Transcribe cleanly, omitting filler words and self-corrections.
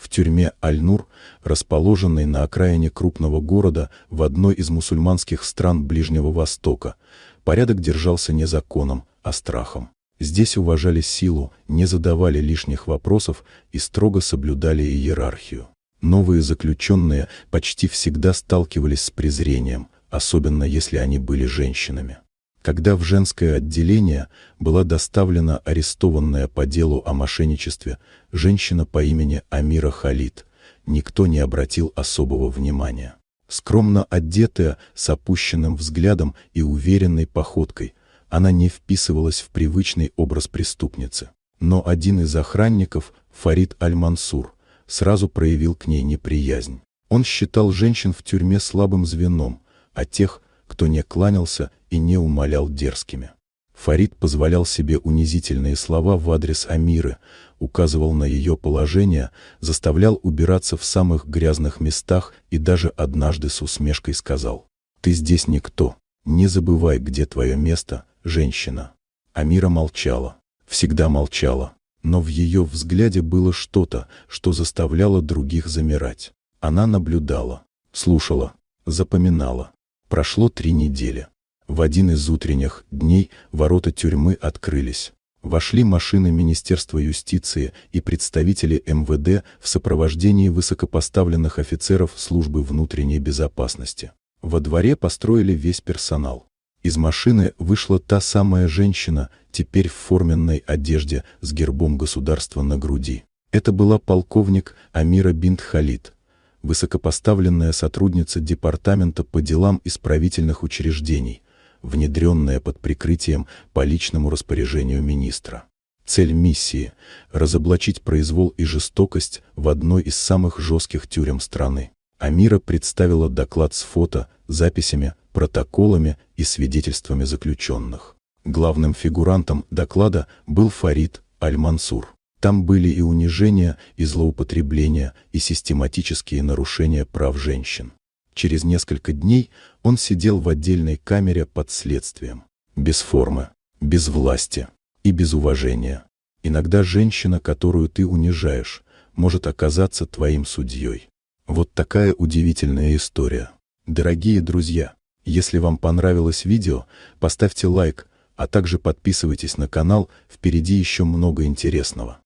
В тюрьме Аль-Нур, расположенной на окраине крупного города в одной из мусульманских стран Ближнего Востока, порядок держался не законом, а страхом. Здесь уважали силу, не задавали лишних вопросов и строго соблюдали иерархию. Новые заключенные почти всегда сталкивались с презрением, особенно если они были женщинами. Когда в женское отделение была доставлена арестованная по делу о мошенничестве женщина по имени Амира Халид, никто не обратил особого внимания. Скромно одетая, с опущенным взглядом и уверенной походкой, она не вписывалась в привычный образ преступницы. Но один из охранников, Фарид Аль-Мансур, сразу проявил к ней неприязнь. Он считал женщин в тюрьме слабым звеном, а тех, кто не кланялся и не умолял, дерзкими. Фарид позволял себе унизительные слова в адрес Амиры, указывал на ее положение, заставлял убираться в самых грязных местах и даже однажды с усмешкой сказал: «Ты здесь никто, не забывай, где твое место, женщина». Амира молчала, всегда молчала, но в ее взгляде было что-то, что заставляло других замирать. Она наблюдала, слушала, запоминала. Прошло 3 недели. В один из утренних дней ворота тюрьмы открылись. Вошли машины Министерства юстиции и представители МВД в сопровождении высокопоставленных офицеров службы внутренней безопасности. Во дворе построили весь персонал. Из машины вышла та самая женщина, теперь в форменной одежде с гербом государства на груди. Это была полковник Амира бинт Халид, высокопоставленная сотрудница Департамента по делам исправительных учреждений, внедренная под прикрытием по личному распоряжению министра. Цель миссии – разоблачить произвол и жестокость в одной из самых жестких тюрем страны. Амира представила доклад с фото, записями, протоколами и свидетельствами заключенных. Главным фигурантом доклада был Фарид Аль-Мансур. Там были и унижения, и злоупотребления, и систематические нарушения прав женщин. Через несколько дней он сидел в отдельной камере под следствием. Без формы, без власти и без уважения. Иногда женщина, которую ты унижаешь, может оказаться твоим судьей. Вот такая удивительная история. Дорогие друзья, если вам понравилось видео, поставьте лайк, а также подписывайтесь на канал, впереди еще много интересного.